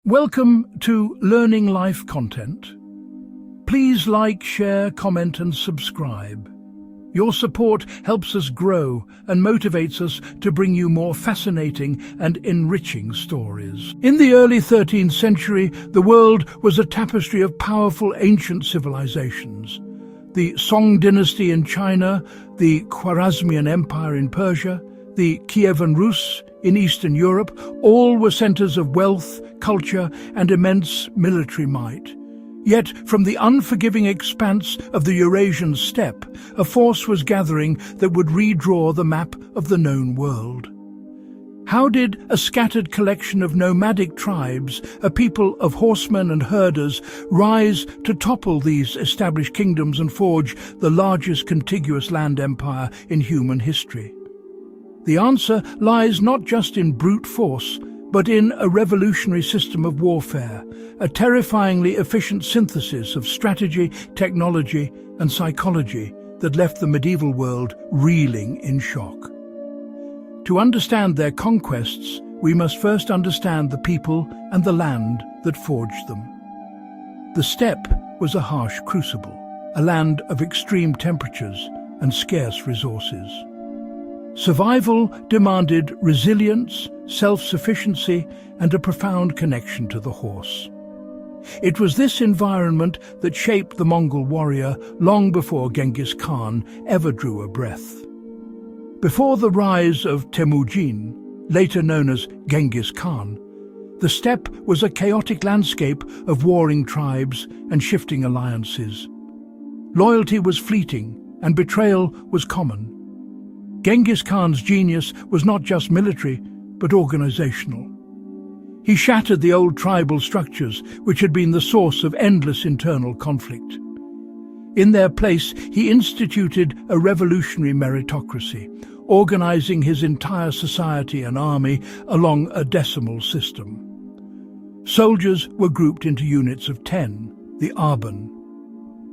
Welcome to Learning Life content. Please like, share, comment and subscribe. Your support helps us grow and motivates us to bring you more fascinating and enriching stories. In the early 13th century, the world was a tapestry of powerful ancient civilizations. The Song dynasty in China, the Khwarezmian Empire in Persia, the Kievan Rus in Eastern Europe, all were centers of wealth, culture, and immense military might. Yet, from the unforgiving expanse of the Eurasian steppe, a force was gathering that would redraw the map of the known world. How did a scattered collection of nomadic tribes, a people of horsemen and herders, rise to topple these established kingdoms and forge the largest contiguous land empire in human history? The answer lies not just in brute force, but in a revolutionary system of warfare, a terrifyingly efficient synthesis of strategy, technology, and psychology that left the medieval world reeling in shock. To understand their conquests, we must first understand the people and the land that forged them. The steppe was a harsh crucible, a land of extreme temperatures and scarce resources. Survival demanded resilience, self-sufficiency, and a profound connection to the horse. It was this environment that shaped the Mongol warrior long before Genghis Khan ever drew a breath. Before the rise of Temujin, later known as Genghis Khan, the steppe was a chaotic landscape of warring tribes and shifting alliances. Loyalty was fleeting, and betrayal was common. Genghis Khan's genius was not just military, but organizational. He shattered the old tribal structures, which had been the source of endless internal conflict. In their place, he instituted a revolutionary meritocracy, organizing his entire society and army along a decimal system. Soldiers were grouped into units of 10, the arban.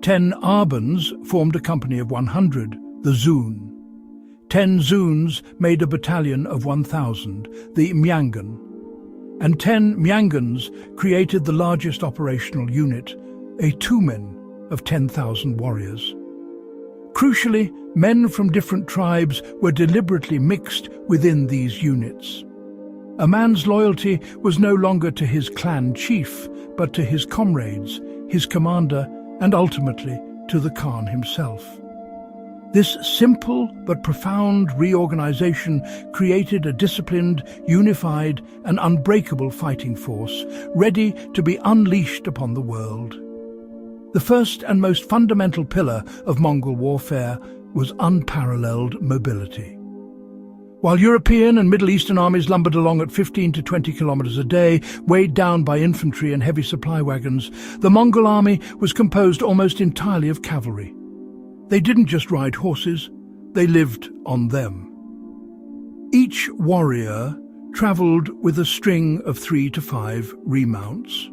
10 arbans formed a company of 100, the zun. 10 zuns made a battalion of 1,000, the myangan. And 10 myangans created the largest operational unit, a tumen of 10,000 warriors. Crucially, men from different tribes were deliberately mixed within these units. A man's loyalty was no longer to his clan chief, but to his comrades, his commander, and ultimately to the Khan himself. This simple but profound reorganization created a disciplined, unified, and unbreakable fighting force, ready to be unleashed upon the world. The first and most fundamental pillar of Mongol warfare was unparalleled mobility. While European and Middle Eastern armies lumbered along at 15 to 20 kilometers a day, weighed down by infantry and heavy supply wagons, the Mongol army was composed almost entirely of cavalry. They didn't just ride horses, they lived on them. Each warrior traveled with a string of 3 to 5 remounts.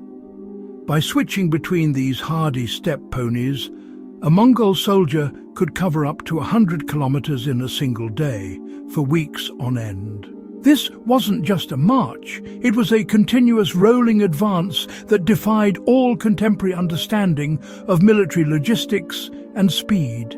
By switching between these hardy steppe ponies, a Mongol soldier could cover up to 100 kilometers in a single day, for weeks on end. This wasn't just a march, it was a continuous rolling advance that defied all contemporary understanding of military logistics and speed.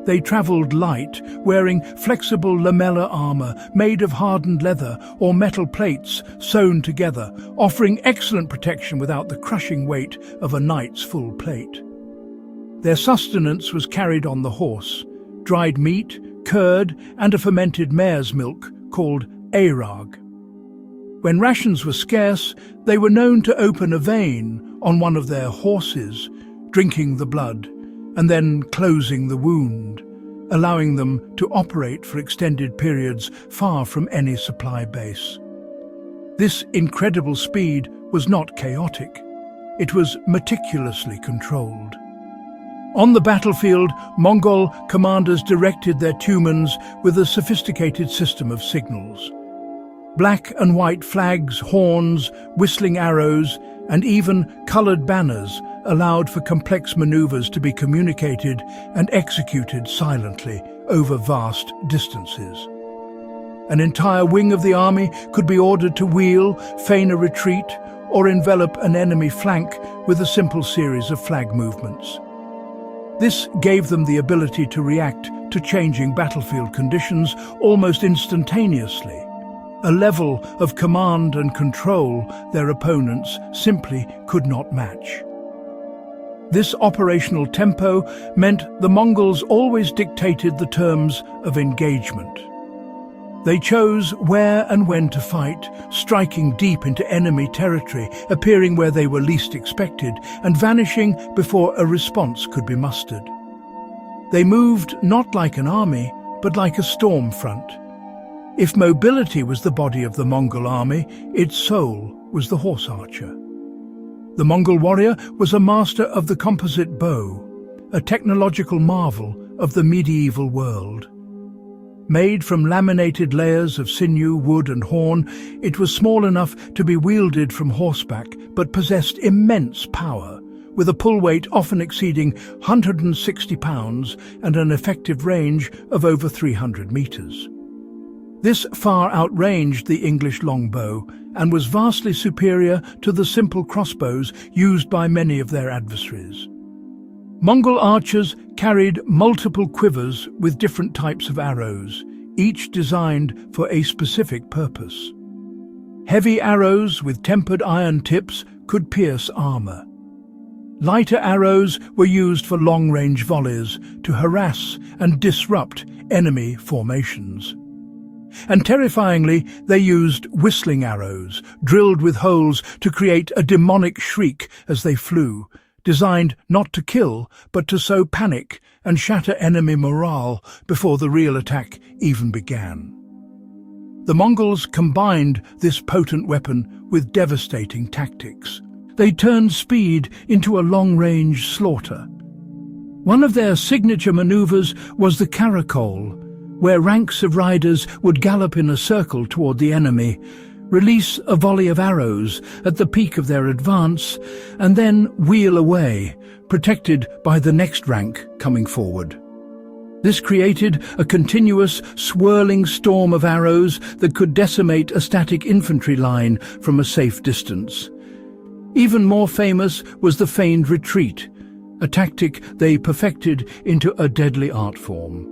They traveled light, wearing flexible lamellar armor made of hardened leather or metal plates sewn together, offering excellent protection without the crushing weight of a knight's full plate. Their sustenance was carried on the horse: dried meat, curd, and a fermented mare's milk called arag. When rations were scarce, they were known to open a vein on one of their horses, drinking the blood, and then closing the wound, allowing them to operate for extended periods far from any supply base. This incredible speed was not chaotic. It was meticulously controlled. On the battlefield, Mongol commanders directed their tumens with a sophisticated system of signals. Black and white flags, horns, whistling arrows, and even colored banners allowed for complex maneuvers to be communicated and executed silently over vast distances. An entire wing of the army could be ordered to wheel, feign a retreat, or envelop an enemy flank with a simple series of flag movements. This gave them the ability to react to changing battlefield conditions almost instantaneously, a level of command and control their opponents simply could not match. This operational tempo meant the Mongols always dictated the terms of engagement. They chose where and when to fight, striking deep into enemy territory, appearing where they were least expected, and vanishing before a response could be mustered. They moved not like an army, but like a storm front. If mobility was the body of the Mongol army, its soul was the horse archer. The Mongol warrior was a master of the composite bow, a technological marvel of the medieval world. Made from laminated layers of sinew, wood and horn, it was small enough to be wielded from horseback, but possessed immense power, with a pull weight often exceeding 160 pounds and an effective range of over 300 meters. This far outranged the English longbow and was vastly superior to the simple crossbows used by many of their adversaries. Mongol archers carried multiple quivers with different types of arrows, each designed for a specific purpose. Heavy arrows with tempered iron tips could pierce armor. Lighter arrows were used for long-range volleys to harass and disrupt enemy formations. And terrifyingly, they used whistling arrows, drilled with holes to create a demonic shriek as they flew, designed not to kill, but to sow panic and shatter enemy morale before the real attack even began. The Mongols combined this potent weapon with devastating tactics. They turned speed into a long-range slaughter. One of their signature maneuvers was the caracole, where ranks of riders would gallop in a circle toward the enemy, release a volley of arrows at the peak of their advance, and then wheel away, protected by the next rank coming forward. This created a continuous, swirling storm of arrows that could decimate a static infantry line from a safe distance. Even more famous was the feigned retreat, a tactic they perfected into a deadly art form.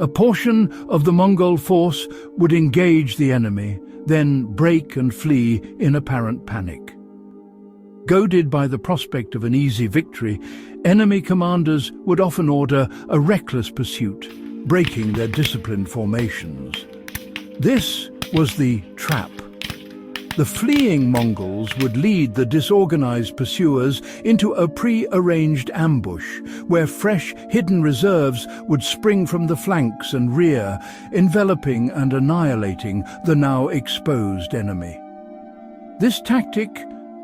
A portion of the Mongol force would engage the enemy, then break and flee in apparent panic. Goaded by the prospect of an easy victory, enemy commanders would often order a reckless pursuit, breaking their disciplined formations. This was the trap. The fleeing Mongols would lead the disorganized pursuers into a pre-arranged ambush, where fresh, hidden reserves would spring from the flanks and rear, enveloping and annihilating the now exposed enemy. This tactic,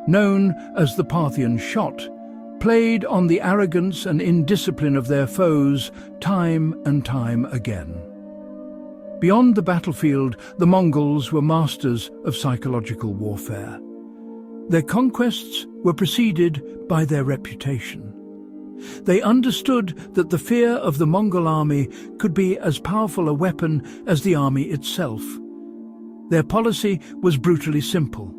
known as the Parthian shot, played on the arrogance and indiscipline of their foes time and time again. Beyond the battlefield, the Mongols were masters of psychological warfare. Their conquests were preceded by their reputation. They understood that the fear of the Mongol army could be as powerful a weapon as the army itself. Their policy was brutally simple.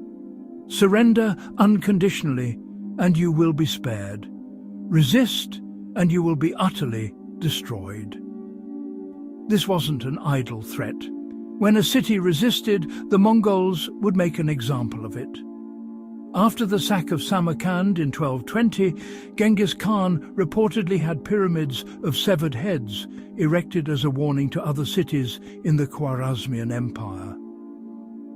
Surrender unconditionally, and you will be spared. Resist, and you will be utterly destroyed. This wasn't an idle threat. When a city resisted, the Mongols would make an example of it. After the sack of Samarkand in 1220, Genghis Khan reportedly had pyramids of severed heads erected as a warning to other cities in the Khwarezmian Empire.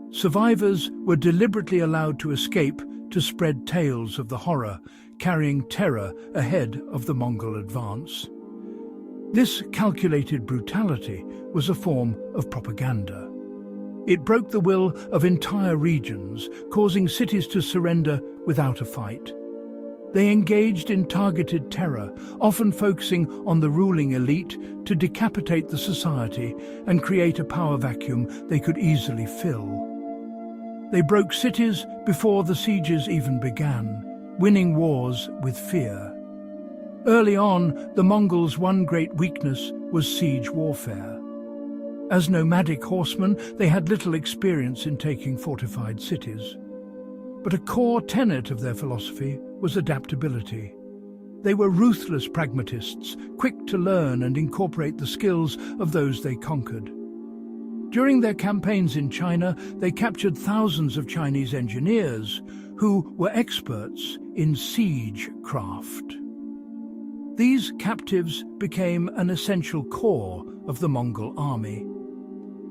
Survivors were deliberately allowed to escape to spread tales of the horror, carrying terror ahead of the Mongol advance. This calculated brutality was a form of propaganda. It broke the will of entire regions, causing cities to surrender without a fight. They engaged in targeted terror, often focusing on the ruling elite to decapitate the society and create a power vacuum they could easily fill. They broke cities before the sieges even began, winning wars with fear. Early on, the Mongols' one great weakness was siege warfare. As nomadic horsemen, they had little experience in taking fortified cities. But a core tenet of their philosophy was adaptability. They were ruthless pragmatists, quick to learn and incorporate the skills of those they conquered. During their campaigns in China, they captured thousands of Chinese engineers who were experts in siege craft. These captives became an essential core of the Mongol army.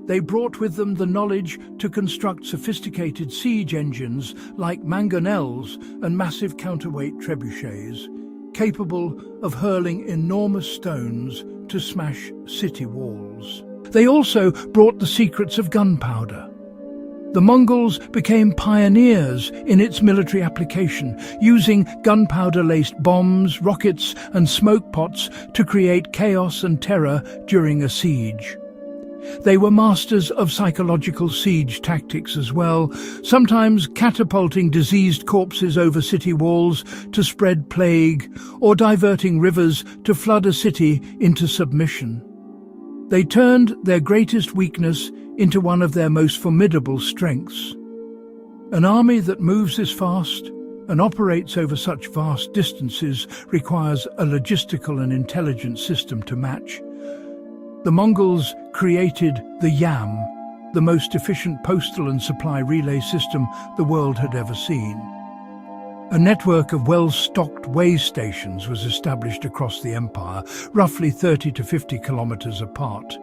They brought with them the knowledge to construct sophisticated siege engines like mangonels and massive counterweight trebuchets, capable of hurling enormous stones to smash city walls. They also brought the secrets of gunpowder. The Mongols became pioneers in its military application, using gunpowder-laced bombs, rockets and smoke pots to create chaos and terror during a siege. They were masters of psychological siege tactics as well, sometimes catapulting diseased corpses over city walls to spread plague, or diverting rivers to flood a city into submission. They turned their greatest weakness into one of their most formidable strengths. An army that moves this fast and operates over such vast distances requires a logistical and intelligent system to match. The Mongols created the Yam, the most efficient postal and supply relay system the world had ever seen. A network of well-stocked way stations was established across the empire, roughly 30 to 50 kilometers apart.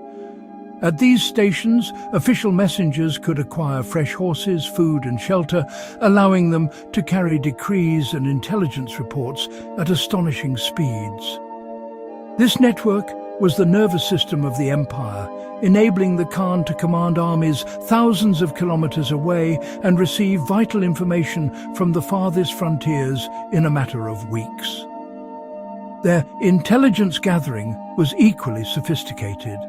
At these stations, official messengers could acquire fresh horses, food and shelter, allowing them to carry decrees and intelligence reports at astonishing speeds. This network was the nervous system of the empire, enabling the Khan to command armies thousands of kilometers away and receive vital information from the farthest frontiers in a matter of weeks. Their intelligence gathering was equally sophisticated.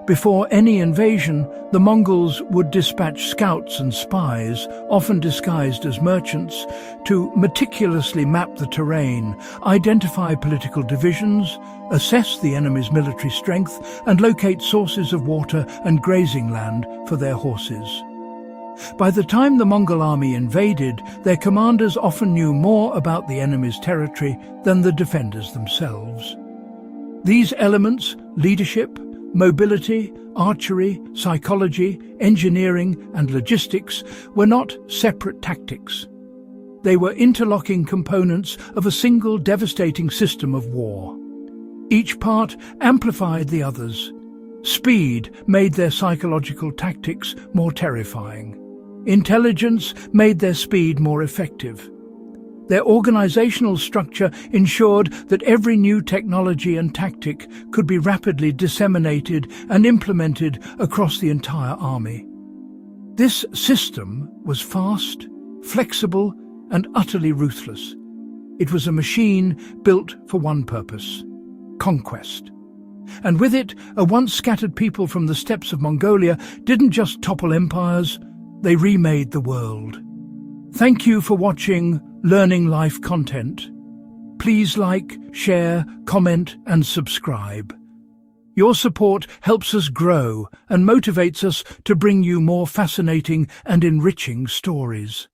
Before any invasion, the Mongols would dispatch scouts and spies, often disguised as merchants, to meticulously map the terrain, identify political divisions, assess the enemy's military strength, and locate sources of water and grazing land for their horses. By the time the Mongol army invaded, their commanders often knew more about the enemy's territory than the defenders themselves. These elements, leadership, mobility, archery, psychology, engineering and logistics, were not separate tactics. They were interlocking components of a single devastating system of war. Each part amplified the others. Speed made their psychological tactics more terrifying. Intelligence made their speed more effective. Their organizational structure ensured that every new technology and tactic could be rapidly disseminated and implemented across the entire army. This system was fast, flexible, and utterly ruthless. It was a machine built for one purpose: conquest. And with it, a once scattered people from the steppes of Mongolia didn't just topple empires, they remade the world. Thank you for watching Learning Life content. Please like, share, comment and subscribe. Your support helps us grow and motivates us to bring you more fascinating and enriching stories.